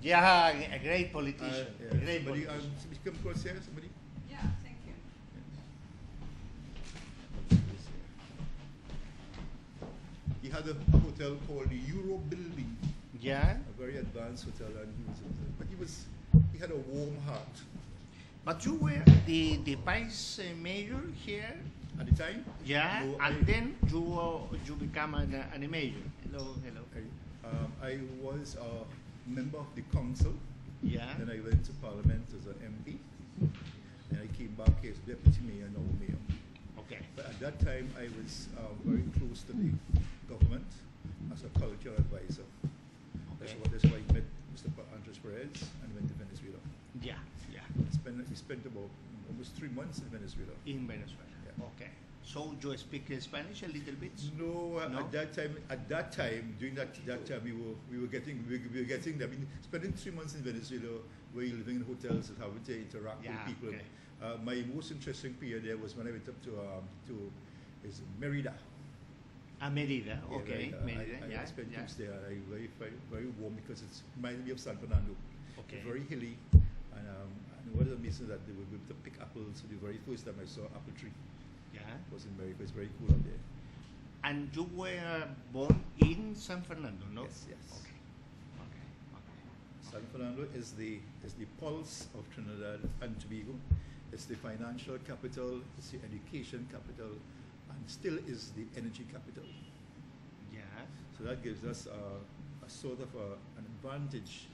Yeah, a great politician. Yeah. Great Somebody, politician. somebody come across here, somebody? Yeah, thank you. He had a hotel called the Euro Building, Yeah. a very advanced hotel, and he had a warm heart. But you were the vice mayor here? At the time, Yeah, no, and then you become an mayor. Hello, hello. I was a member of the council. Yeah. Then I went to Parliament as an MP. And I came back as deputy mayor, now mayor. Okay. But at that time, I was very close to the government as a cultural advisor. Okay. That's why I met Mr. Andres Perez and went to Venezuela. Yeah, yeah. We spent about almost 3 months in Venezuela. In Venezuela. Yeah. Okay. So you speak Spanish a little bit? No, No? at that time, during that time, we were getting. I mean, spending 3 months in Venezuela, where you're living in hotels and having to interact with Yeah, people. okay. My most interesting period there was when I went up to Merida. Merida, Yeah, okay. Merida, I yeah. spent yeah. weeks there. Very warm because it reminded me of San Fernando. Okay. Very hilly, and what is amazing that they were able to pick apples. So the very first time I saw apple tree. Yeah. It was very cool up there. And you were born in San Fernando, no? Yes, yes. Okay. Okay. Okay. San Fernando is the pulse of Trinidad and Tobago. It's the financial capital, it's the education capital, and still is the energy capital. Yeah. So that gives us a sort of an advantage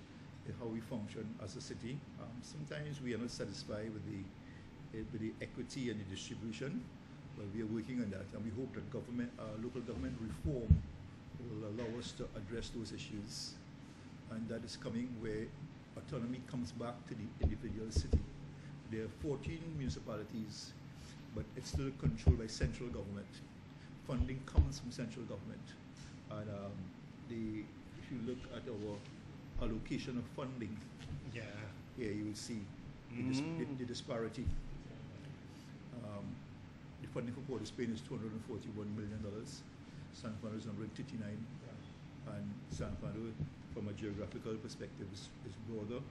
in how we function as a city. Sometimes we are not satisfied with the equity and the distribution, but we are working on that, and we hope that local government reform will allow us to address those issues, and that is coming where autonomy comes back to the individual city. There are 14 municipalities, but it's still controlled by central government. Funding comes from central government, and if you look at our allocation of funding, Yeah. here you will see the disparity. The funding for Port of Spain is $241 million. San Fernando is 139, and San Fernando, from a geographical perspective, is broader,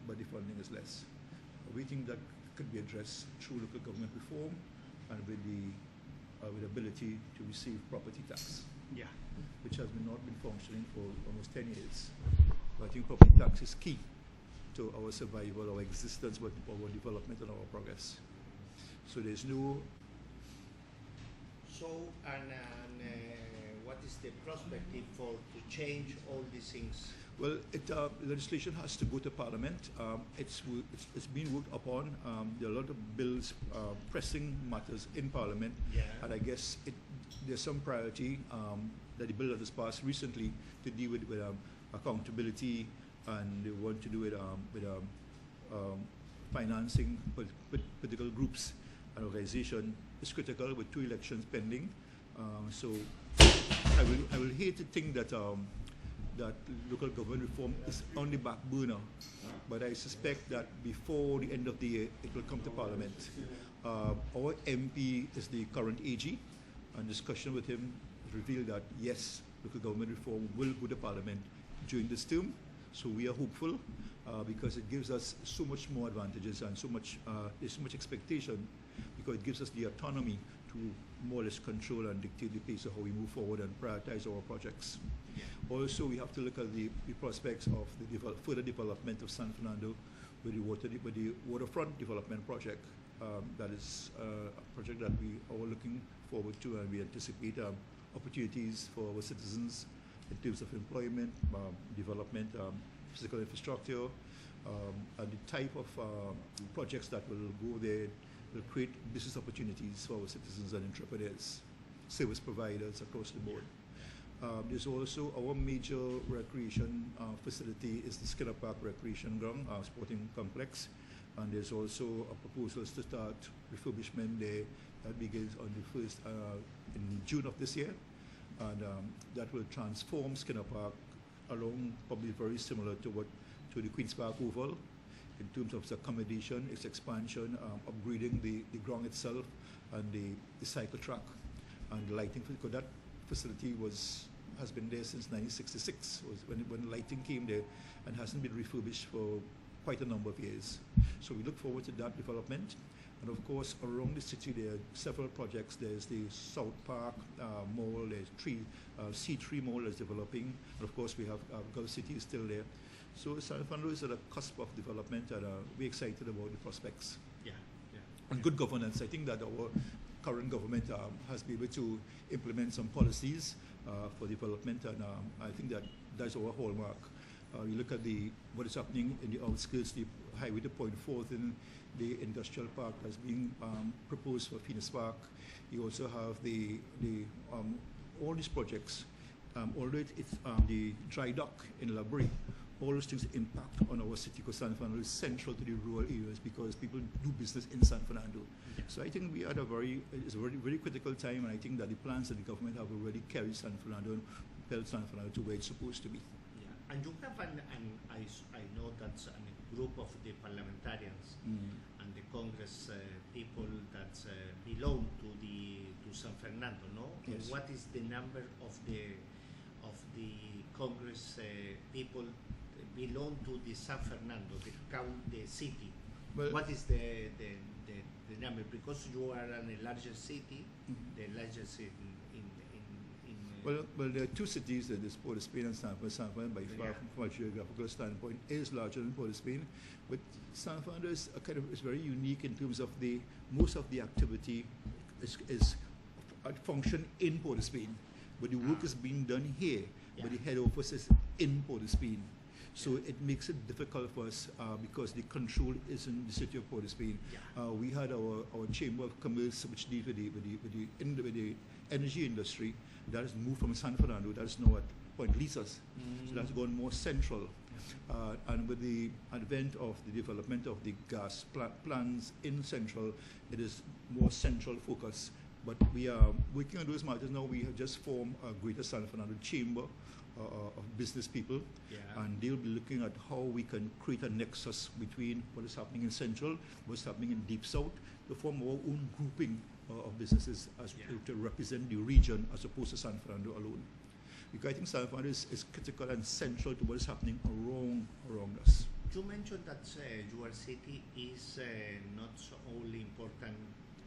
but the funding is less. We think that could be addressed through local government reform and with the ability to receive property tax, Yeah. which has not been functioning for almost 10 years. But I think property tax is key to our survival, our existence, our development, and our progress. So there's no. So, what is the perspective to change all these things? Well, legislation has to go to Parliament. It's being worked upon. There are a lot of bills, pressing matters in Parliament, Yeah. and I guess there's some priority that the bill that was passed recently to deal with accountability, and they want to do it with financing political groups and organization is critical with 2 elections pending. So I will hate to think that that local government reform is on the back burner, but I suspect that before the end of the year it will come to Parliament. Our MP is the current AG, and discussion with him revealed that yes, local government reform will go to Parliament during this term. So we are hopeful because it gives us so much more advantages and there's so much expectation, because it gives us the autonomy to more or less control and dictate the pace of how we move forward and prioritize our projects. Also, we have to look at the prospects of the further development of San Fernando with the waterfront development project. That is a project that we are looking forward to, and we anticipate opportunities for our citizens in terms of employment, development, physical infrastructure, and the type of projects that will go there will create business opportunities for our citizens and entrepreneurs, service providers across the board. There's also our major recreation facility is the Skinner Park Recreation Ground, sporting complex, and there's also a proposal to start refurbishment there that begins on the 1st in June of this year, and that will transform Skinner Park along probably very similar to the Queen's Park Oval in terms of its accommodation, its expansion, upgrading the ground itself, and the cycle track and the lighting. Because that facility was has been there since 1966, was when lighting came there, and hasn't been refurbished for quite a number of years. So we look forward to that development. And of course, around the city, there are several projects. There's the South Park Mall, there's C3 Mall is developing, and of course we have Gulf City is still there. So San Fernando is at a cusp of development, and we're excited about the prospects. Yeah, yeah. And good governance. I think that our current government has been able to implement some policies for development, and I think that that's our hallmark. You look at what is happening in the outskirts, the highway to Point Forth in the industrial park that's being proposed for Phoenix Park. You also have all these projects, although it's the dry dock in La Brea. All those things impact on our city, because San Fernando is central to the rural areas because people do business in San Fernando. Yeah. So I think we are at it's a very critical time, and I think that the plans that the government have already carried San Fernando and propelled San Fernando to where it's supposed to be. Yeah. And you have I know that's a group of the parliamentarians and the Congress people that belong to San Fernando, no? Yes. What is the number of the Congress people belong to the San Fernando, the city? Well, what is the number? Because you are in a larger city, the largest in well, there are two cities, that is Port of Spain and San Fernando, by far, from a geographical standpoint, is larger than Port of Spain. But San Fernando is very unique in terms of most of the activity is function in Port of Spain, but the work is being done here. Yeah. But the head office is in Port of Spain. So it makes it difficult for us because the control is in the city of Port of Spain. Yeah. We had our Chamber of Commerce, which deals with the energy industry. That has moved from San Fernando. That is now at Point Lisas. So that's gone more central. And with the advent of the development of the gas plants in Central, it is more central focus. But we are working on those matters now. We have just formed a Greater San Fernando Chamber of business people, and they'll be looking at how we can create a nexus between what is happening in Central, what's happening in Deep South, to form our own grouping of businesses to represent the region as opposed to San Fernando alone. Because I think San Fernando is critical and central to what is happening around us. You mentioned that your city is not so only important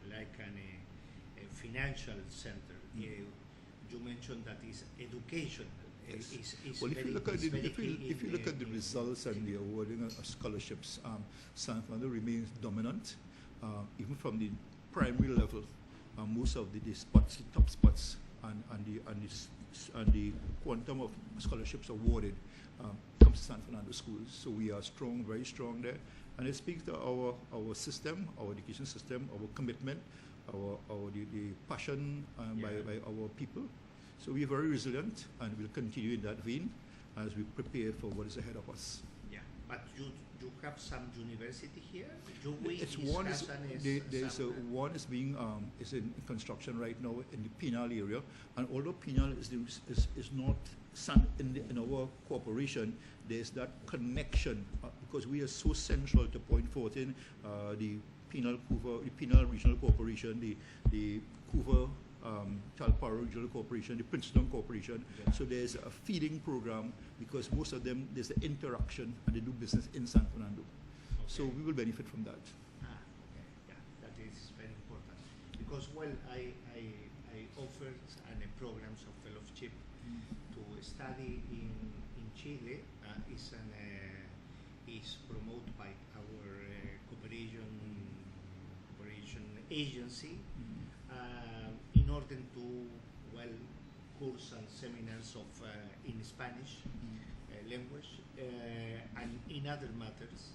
like a financial center. You mentioned that is education. Yes. Well, if you look at the results and the awarding of scholarships, San Fernando remains dominant, even from the primary level. Most of the top spots, and the quantum of scholarships awarded comes to San Fernando schools. So we are strong, very strong there, and it speaks to our system, our education system, our commitment, the passion by our people. So we are very resilient, and we'll continue in that vein as we prepare for what is ahead of us. Yeah, but you have some university here. One is being is in construction right now in the Penal area, and although Penal is not in our cooperation, there's that connection because we are so central to Point 14, the Penal Regional Corporation, the Couva Talparo Regional Corporation, the Princeton Corporation. Yeah. So there's a feeding program because most of them, there's the interaction and they do business in San Fernando. Okay. So we will benefit from that. Okay. Yeah, that is very important. Because, well, I offered programs of fellowship to study in Chile. Is promoted by our cooperation agency. In order to, course and seminars of in Spanish language and in other matters.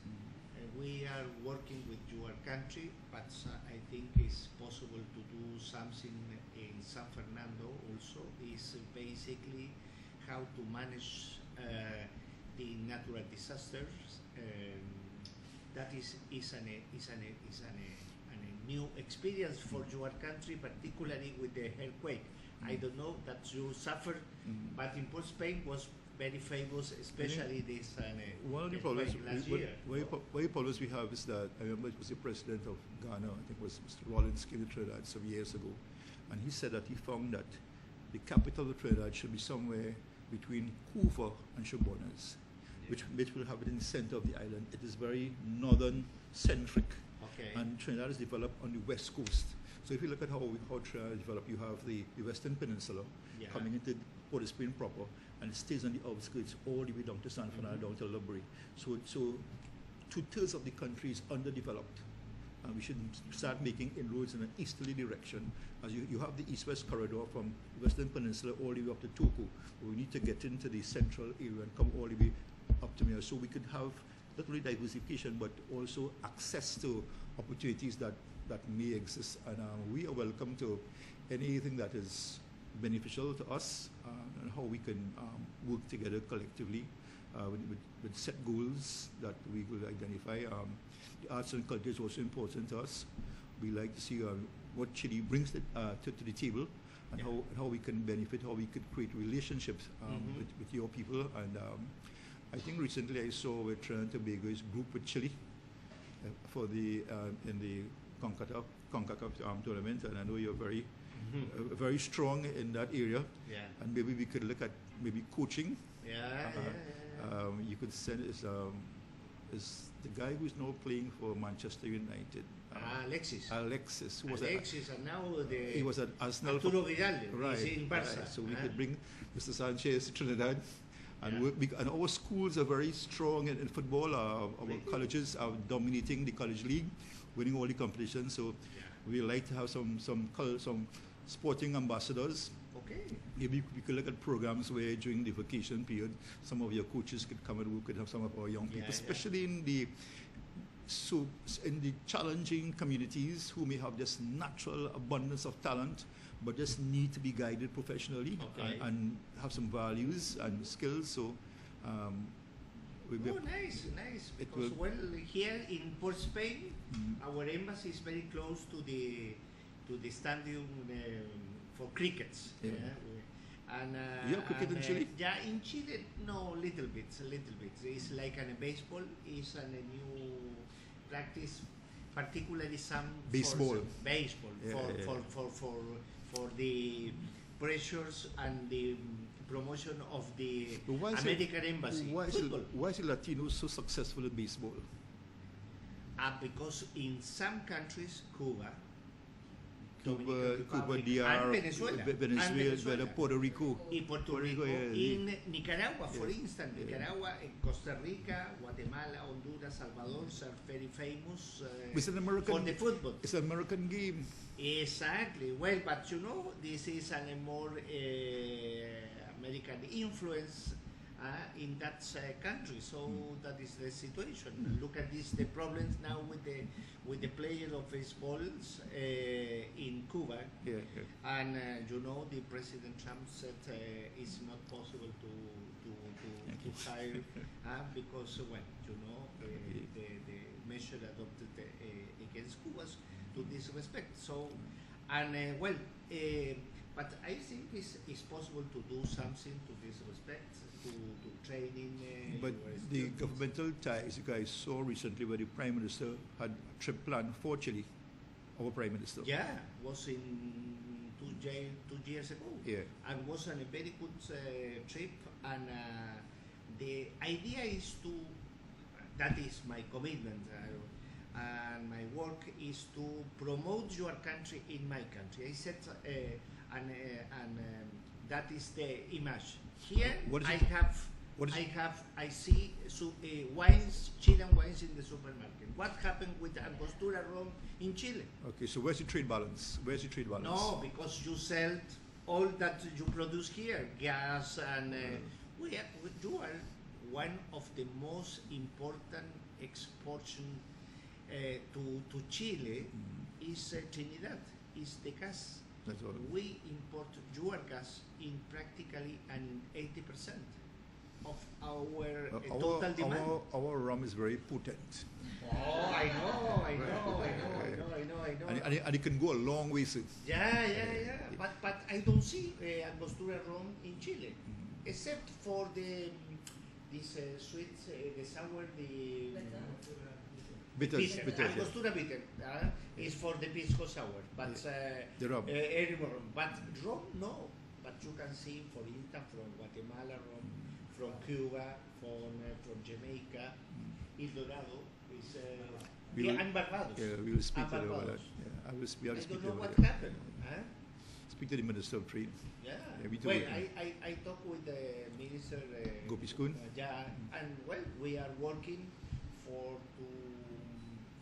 We are working with your country, but I think it's possible to do something in San Fernando also. Is basically how to manage the natural disasters. That is a new experience for your country, particularly with the earthquake. I don't know that you suffered, but in Port Spain was very famous, especially this one of the problems last year. One problems we have is that I remember it was the president of Ghana, I think it was Mr. Rollins, came to Trinidad some years ago, and he said that he found that the capital of Trinidad should be somewhere between Cuba and Chabonas, which will have it in the center of the island. It is very northern centric, and Trinidad is developed on the west coast. So if you look at how Trinidad is developed, you have the Western Peninsula coming into Port of Spain proper, and it stays on the outskirts all the way down to San Fernando, down to Liberia. So 2/3 of the country is underdeveloped. And we should start making inroads in an easterly direction. As you have the east-west corridor from the Western Peninsula all the way up to Toco. We need to get into the central area and come all the way up to here. So we could have not only diversification, but also access to opportunities that may exist. And we are welcome to anything that is beneficial to us and how we can work together collectively with set goals that we will identify. The arts and culture is also important to us. We like to see what Chile brings to the table and how we can benefit, how we could create relationships with your people. And I think recently I saw with Trinidad and Tobago's group with Chile for the in the CONCACAF tournament, and I know you're very strong in that area. And maybe we could look at maybe coaching. You could send is the guy who's now playing for Manchester United. Alexis. Who was and now he was at Arsenal. Arturo Vidal, right, in Barca. Right. So we could bring Mr. Sanchez to Trinidad. And, and our schools are very strong in football. Our colleges are dominating the college league, winning all the competitions. So we like to have some sporting ambassadors. Maybe we could look at programs where during the vacation period, some of your coaches could come and work with some of our young people, especially in the challenging communities who may have this natural abundance of talent, but just need to be guided professionally and have some values and skills. So, nice. Because here in Port Spain, our embassy is very close to the stadium for crickets. And you have cricket in Chile? Yeah, in Chile, no, little bits. It's like a baseball. It's a new practice, particularly some baseball. For the pressures and the promotion of the American embassy. Why is the Latinos so successful in baseball? Because in some countries, Cuba, DR, Venezuela, Puerto Rico. In Nicaragua, for instance, Costa Rica, Guatemala, Honduras, Salvador are very famous for the football. It's an American game. Exactly. Well, but this is a more American influence in that country. So that is the situation. Look at this. The problems now with the player of baseballs in Cuba, and the President Trump said it's not possible to hire because the measure adopted against Cuba to this respect. So, but I think it's possible to do something to this respect, to training. But the governmental ties, you guys saw recently where the Prime Minister had a trip planned for Chile, our Prime Minister. Yeah, was in 2 years ago. And was on a very good trip. And the idea is that is my commitment. And my work is to promote your country in my country. I said, that is the image. Here I see wines, Chilean wines in the supermarket. What happened with Angostura rum in Chile? Okay, so where's the trade balance? No, because you sell all that you produce here, gas, and you are one of the most important exportation to Chile is Trinidad, is the gas. That's all. We import your gas in practically 80% of our total demand. Our rum is very potent. Oh, I know. And it can go a long way, sir. Yeah. But I don't see Angostura rum in Chile, except for these sweets, the sour, the bitter. Angostura bitter is for the pisco sour, but the rum. But rum, no. but you can see, for instance, from Guatemala, from Cuba, from Jamaica, El Dorado is. And Barbados. Yeah, we will speak to them about that. Barbados. Yeah, I will speak I to don't them know about what that. happened. Huh? Speak to the Minister of Trade. Yeah. we do Well, it. I talked with the minister. Gopiskun. Yeah, and well, we are working for to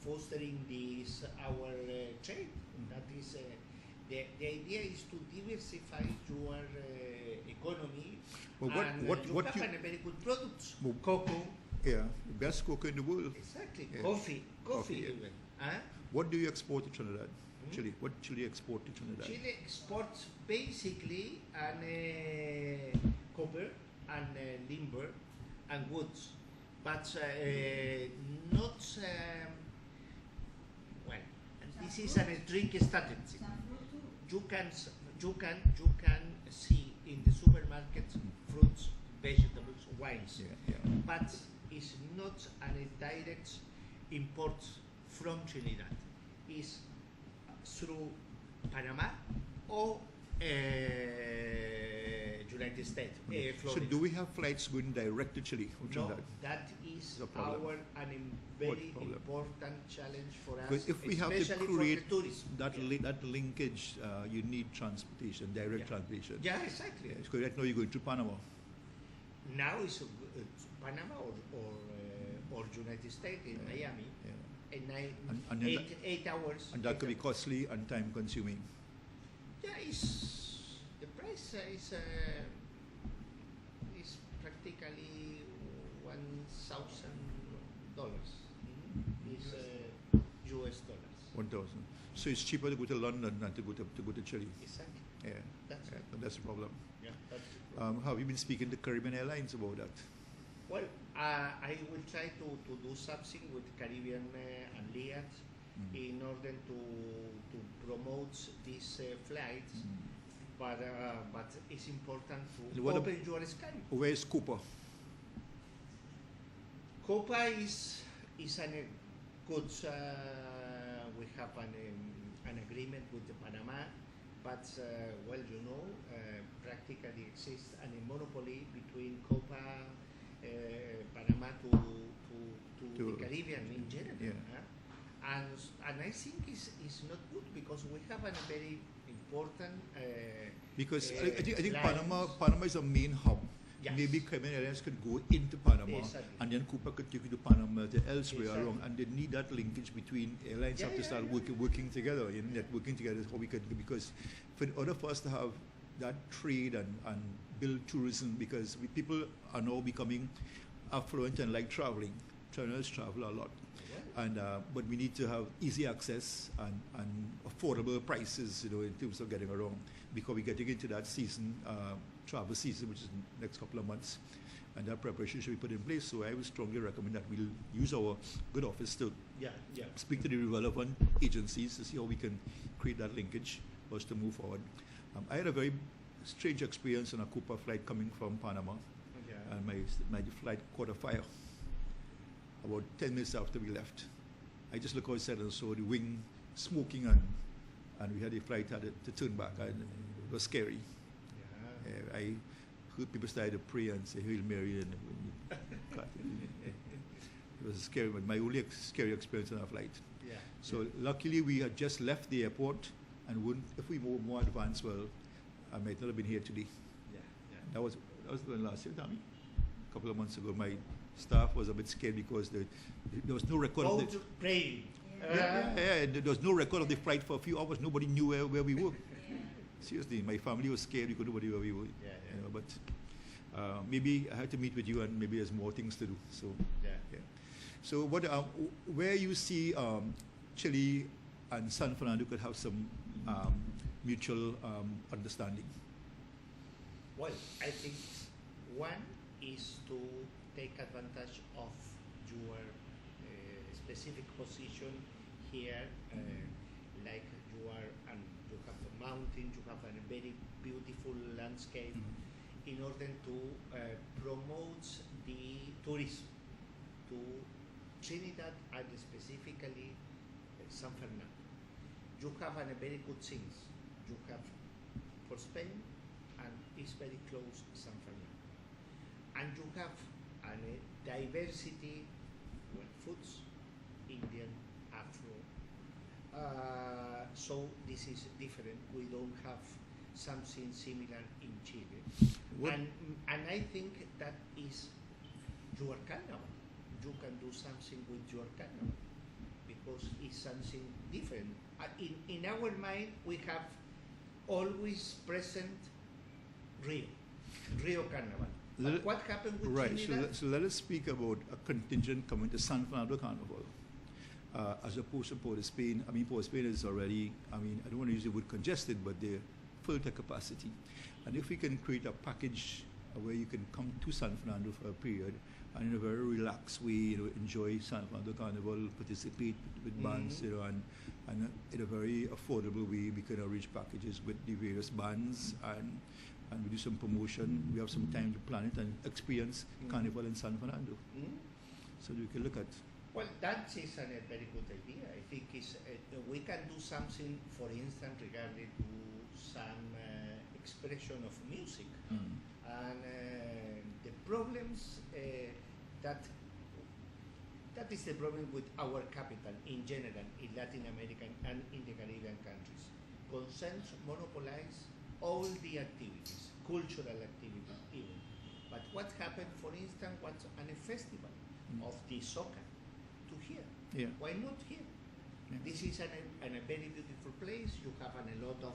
fostering this our trade. That is the idea is to diversify your economy. Well, and what you have a very good products. Well, Cocoa. Yeah, the best cocoa in the world. Exactly. Yeah. Coffee yeah. even. Huh? What do you export to Trinidad? Chile. What Chile export to Trinidad? Chile exports basically copper and timber and woods, but not well. This is a tricky strategy. You can see in the supermarkets fruits, vegetables, wines, Yeah. but it's not a direct import from Trinidad. It's through Panama or United States, Okay. So Florida. do we have flights going direct to Chile from No, Trinidad? that is a problem. very problem? important challenge for us, Because if we have to especially create for the tourism. that linkage, you need transportation, direct Yeah. transportation. Yeah, exactly. Yeah, because right now you're going to Panama. Now it's Panama or United States in Miami, Yeah. and And then 8 hours. And that could be 8 hours. costly and time consuming. Yeah, the price is practically $1,000. Is US dollars. 1,000. So it's cheaper to go to London than to go to Chile. Exactly. Yeah. That's Yeah, it. that's the problem. Yeah, that's Have you been speaking to Caribbean Airlines about that? well. I will try to do something with Caribbean and Liat in order to promote these flights. But it's important to What open your sky. Where is Cuba? Copa is an good. We have an agreement with the Panama, but well, practically exists a monopoly between Copa, Panama to the Caribbean in general. Yeah. And I think it's not good because we have a very important. Because I think lines. Panama is a main hub. Yes. Maybe Caribbean Airlines could go into Panama, Exactly. and then Cuba could take you to Panama, to elsewhere Exactly. along, and they need that linkage between airlines have to start yeah. working together. Networking together is how we could, because in order for us to have that trade and build tourism, because people are now becoming affluent and like traveling. Travelers travel a lot. And but we need to have easy access and affordable prices, in terms of getting around, because we're getting into that season, travel season, which is the next couple of months, and that preparation should be put in place. So I would strongly recommend that we'll use our good office to speak to the relevant agencies to see how we can create that linkage for us to move forward. I had a very strange experience on a Copa flight coming from Panama, and my flight caught a fire. About 10 minutes after we left, I just looked outside and saw the wing smoking, and we had the flight had to turn back, and it was scary. I heard people started to pray and say Hail Mary, and it was scary. But my only scary experience on a flight. So luckily we had just left the airport, and if we were more advanced, well, I might not have been here today. That was when last year, Tommy. A couple of months ago, my staff was a bit scared because there was no record of the praying. there was no record of the flight for a few hours. Nobody knew where we were. Seriously, my family was scared. We couldn't know where we were. But maybe I had to meet with you, and maybe there's more things to do. So So where you see Chile and San Fernando could have some mutual understanding? Well, I think one is to take advantage of your specific position here, like you have a mountain, you have a very beautiful landscape, in order to promote the tourism to Trinidad and specifically San Fernando. You have a very good things. You have for Spain and it's very close to San Fernando. And you have a diversity, well, foods, Indian, Afro. So this is different. We don't have something similar in Chile. And I think that is your carnival. You can do something with your carnival because it's something different. In our mind, we have always present Rio Carnival. But what happened with Trinidad? So let us speak about a contingent coming to San Fernando Carnival. As opposed to Port of Spain. I mean, Port of Spain is already, I don't want to use the word congested, but they're full to capacity. And if we can create a package where you can come to San Fernando for a period and in a very relaxed way, enjoy San Fernando Carnival, participate with bands, and in a very affordable way, we can arrange packages with the various bands and we do some promotion. We have some time to plan it and experience Carnival in San Fernando. So we can look at. Well, that is a very good idea. I think we can do something, for instance, regarding to some expression of music. And the problems that is the problem with our capital in general, in Latin American and in the Caribbean countries. Concerns monopolize all the activities, cultural activities even. But what happened, for instance, was a festival of the soccer. To here. Yeah. Why not here? Yeah. This is a very beautiful place. You have a lot of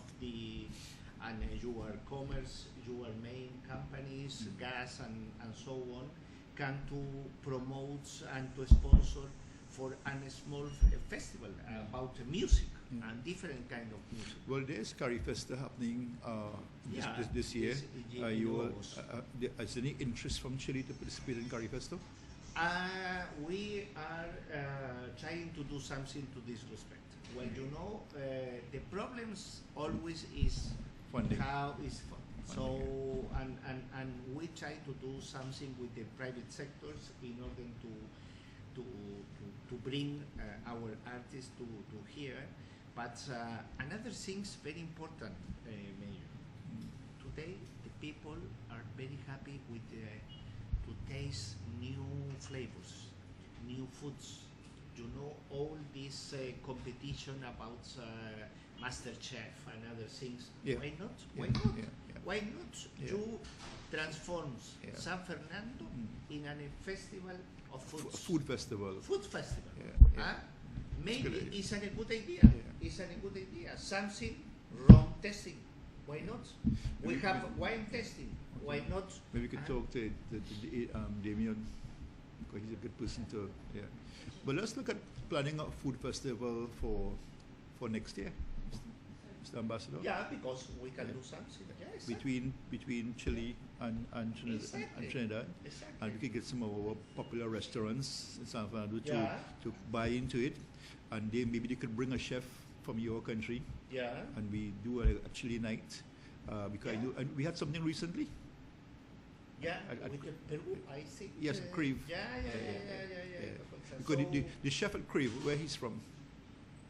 your commerce, your main companies, gas and so on, can to promote and to sponsor for a small festival about music and different kind of music. Well, there's Carifesta happening this year. Is there any interest from Chile to participate in Carifesta? We are trying to do something to this respect. Well, the problems always is funding. How is funding. So, and we try to do something with the private sectors in order to bring our artists to here. But another thing's very important, Mayor. Today, the people are very happy with to taste new flavors, new foods. All this competition about Master Chef and other things. Yeah. Why not? Yeah. Why not? Yeah. Why not? Yeah. You transform San Fernando in a festival of foods. Food festival. Food festival. Yeah. Maybe it's a good idea. Yeah. It's a good idea. Something rum testing. Why not? We have wine testing. Why not? Maybe we could talk to Damien, because he's a good person to. Yeah. But let's look at planning a food festival for next year, Mr. Ambassador. Yeah, because we can do something. Yeah, exactly. Between Chile and Trinidad, exactly. And we could get some of our popular restaurants in San Fernando to buy into it, and maybe they could bring a chef from your country. Yeah. And we do a Chile night because and we had something recently. Yeah, with the Peru, I think. Yes, Crave. Yeah. Because the chef at Crave, where he's from?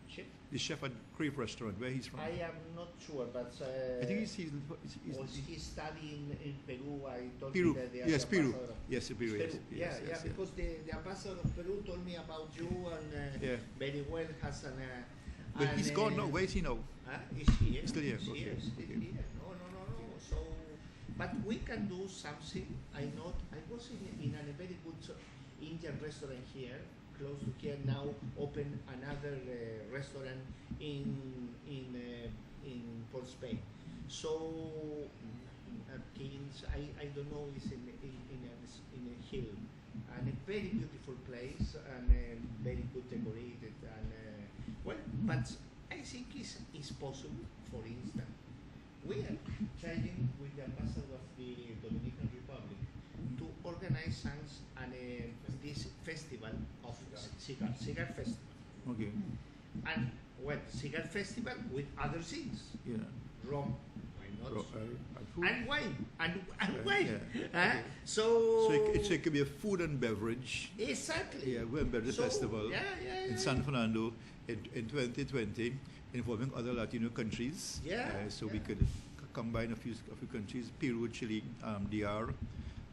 Chef? The chef at Crave restaurant, where he's from? I am not sure, but I think he's he's studying in Peru. I told Peru. me that the Yes, Peru. ambassador. Yes, Peru. Yes, because the ambassador of Peru told me about you and very well has an. But he's gone now. Where is he now? Is he here? Still here. Is Okay. Still here. No. So, but we can do something. I was in a very good Indian restaurant here, close to here. Now open another restaurant in Port Spain. So Kings, I don't know, it's in a hill, and a very beautiful place and very good decorated and but I think it's possible. For instance, we are trying with the ambassador of the Dominican Republic to organize this festival of cigar festival. Okay. And cigar festival with other things. Yeah. Rum, why not? Food. And wine, and wine. Yeah. Okay. So it could be a food and beverage. Exactly. Yeah, food and beverage festival in San Fernando in 2020, involving other Latino countries. So we could combine a few countries, Peru, Chile, DR,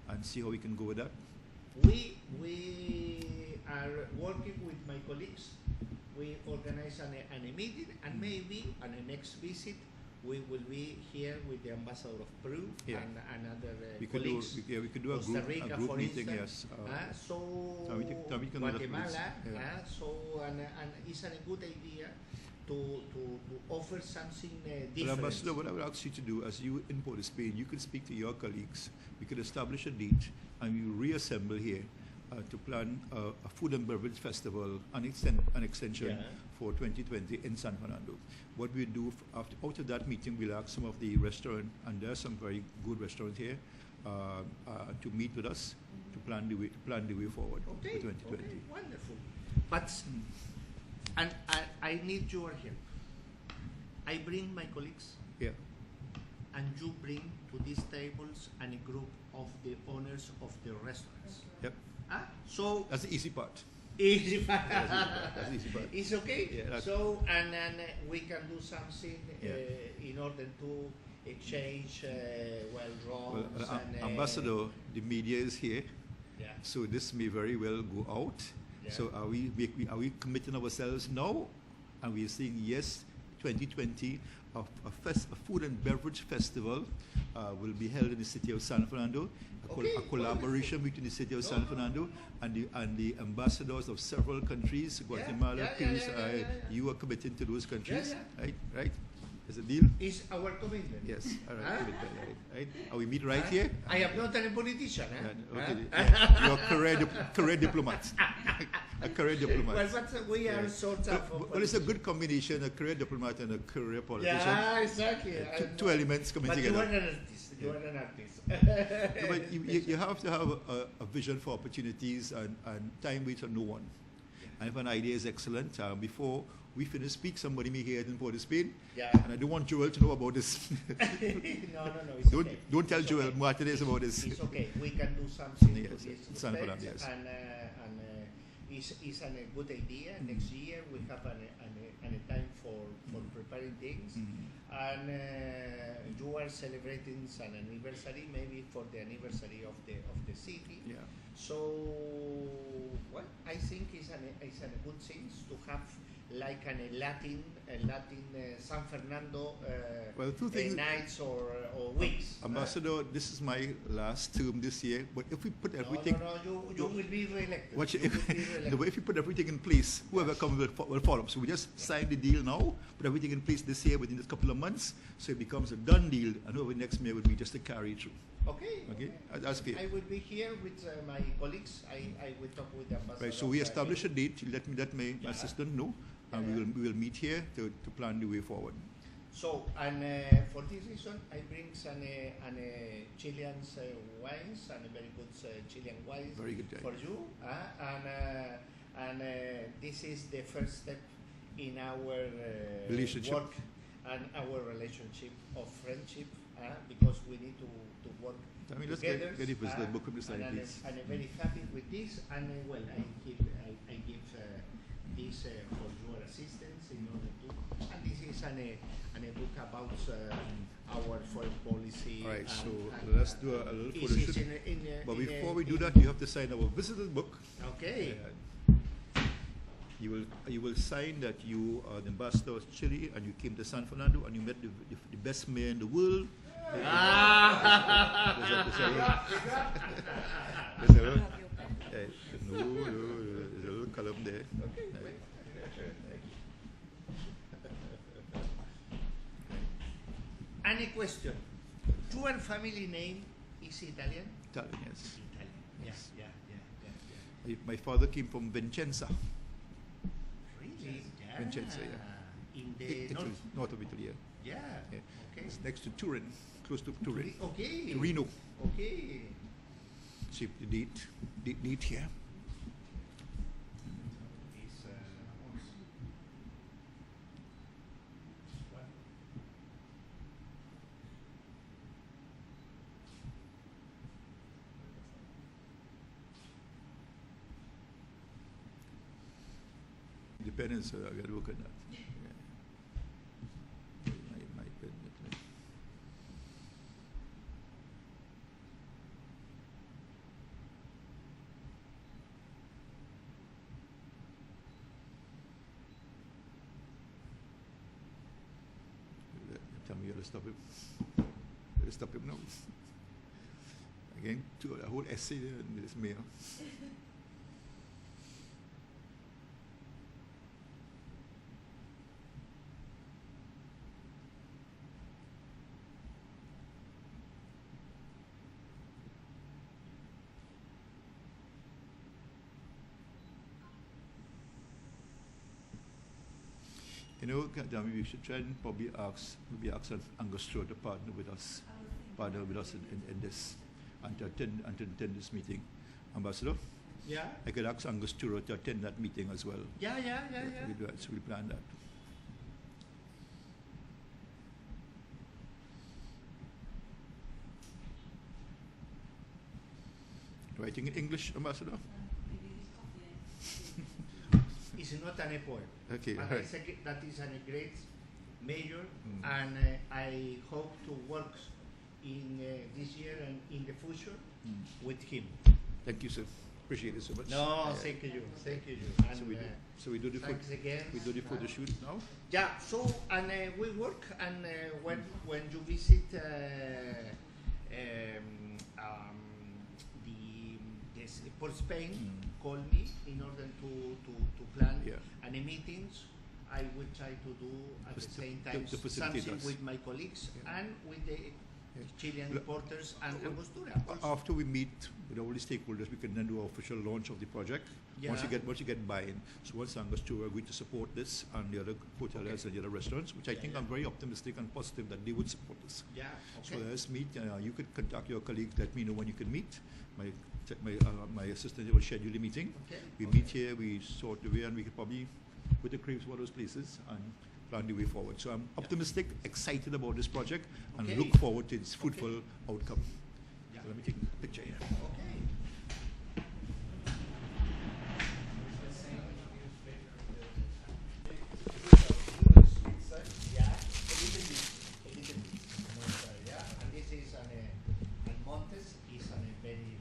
and see how we can go with that. We are working with my colleagues. We organize a meeting, and maybe on the next visit we will be here with the ambassador of Peru and other colleagues. We could do a Costa group, Rica, group for meeting, instance. yes. So Guatemala. And it's a good idea to offer something different. Well, Ambassador, what I would ask you to do, as you import Spain, you could speak to your colleagues. We could establish a date, and we will reassemble here to plan a food and beverage festival, an extension for 2020 in San Fernando. What we do out of that meeting, we'll ask some of the restaurants, and there are some very good restaurants here, to meet with us to plan the way forward for 2020. Okay, wonderful. But and I need your help. I bring my colleagues. Yeah. And you bring to these tables and a group of the owners of the restaurants. Yep. So that's the easy part. Easy part. That's the easy part. It's okay. Yeah, so and we can do something in order to exchange wrongs. Ambassador, the media is here. Yeah. So this may very well go out. Yeah. So are we committing ourselves now? And we are saying yes, 2020, a food and beverage festival will be held in the city of San Fernando. A collaboration between the city of San Fernando and the ambassadors of several countries, Guatemala, Peru. You are committed to those countries, right? Is a deal? It's our commitment. Yes. All right. Right. Are we meet right here? I am not a politician. You're a career diplomat. A career diplomat. Well, but we are sort of. Well, it's a good combination: a career diplomat and a career politician. Yeah, exactly. Two elements coming together. You are an artist. You are an artist. No, but you have to have a vision for opportunities and time waits on no one. And if an idea is excellent, before we finish speak, somebody may hear it in Port of Spain. Yeah. And I don't want Joel to know about this. No. Don't tell Joel Martinez about this. It's okay. We can do something to this respect, yes. and it's a good idea. Next year we have a time for preparing things, and you are celebrating an anniversary, maybe for the anniversary of the city. Yeah. So, well, I think it's a good thing to have like a Latin San Fernando nights or weeks. Ambassador, this is my last term this year, but if we put everything... No, you will be re-elected. If you put everything in place, whoever comes will follow. So we just sign the deal now, put everything in place this year within a couple of months, so it becomes a done deal, and whoever next mayor will be just to carry it through. Okay. That's fair. I will be here with my colleagues. I will talk with the ambassador. Right, so we establish a date. Let my assistant know, and we will meet here to plan the way forward. So, and for this reason, I bring some Chilean wines and a very good Chilean wines for you. And this is the first step in our relationship work and our relationship of friendship, because we need to work together. Let's get the book from the side, please. And I'm very happy with this. And well, I give this for your assistance in order to. And this is a book about our foreign policy. All right, so let's do a little photo shoot. But before we do that, you have to sign our visitor's book. Okay. You will sign that you are the ambassador of Chile and you came to San Fernando and you met the best mayor in the world. There's a little column there. Any question? Your family name is Italian? Italian, yes. Italian, yeah. My father came from Vicenza. Really? Yeah. Vicenza, yeah. In the north of Italy, yeah. Yeah. Okay. It's next to Turin, close to Turin. Okay. Torino. Okay. See the date here. Independence, I got to look at that. Yeah. My pen. you have to stop him. Stop him now. Again, a whole essay there in this mail. You know, we should try and probably ask Angus Stewart to partner with us in this and to attend this meeting. Ambassador? Yeah? I could ask Angus Stewart to attend that meeting as well. Yeah. We do that, so we plan that. Writing in English, Ambassador? It's not an poem. Okay, But right. that is a great major, and I hope to work in this year and in the future with him. Thank you, sir. Appreciate it so much. No, thank you. And, so we do the thanks again. We do the photo shoot now. Yeah. So and we work, and when you visit for Spain, call me in order to plan any meetings. I will try to do at the same time something with my colleagues and with the Chilean reporters and Angostura. After we meet with all the stakeholders, we can then do an official launch of the project. Yeah. Once you get buy-in. So once Angostura agreed to support this and the other hoteliers and the other restaurants, which I think I'm very optimistic and positive that they would support this. Yeah. Okay. So let's meet. You could contact your colleagues. Let me know when you can meet. My assistant will schedule a meeting. Okay. We meet here. We sort the way, and we could probably put the cribs for those places and plan the way forward. So I'm optimistic, excited about this project, and look forward to its fruitful outcome. Yeah. So let me take a picture here. Okay. Yeah, a little bit. Yeah, and this is and Montes is very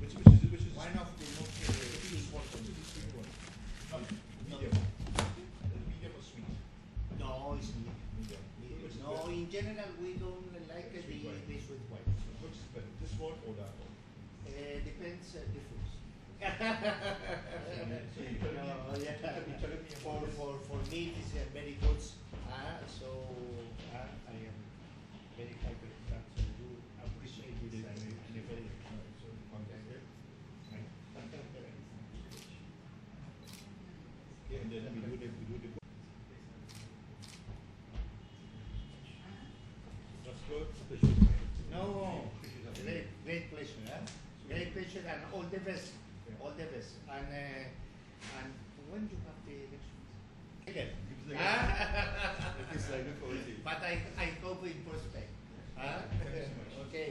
Which is one of the most important. medium. Medium or sweet? No, it's medium. No, in general we don't like the sweet wine. Which is better, this one or that one? Depends the foods. So you tell me, For me it is very good. So I am very happy that you appreciate this and a very yeah, and then we do the that's good. No, great pleasure, great pleasure, and all the best, all the best. And when you have the next one? Again. But I hope in prospect. Okay.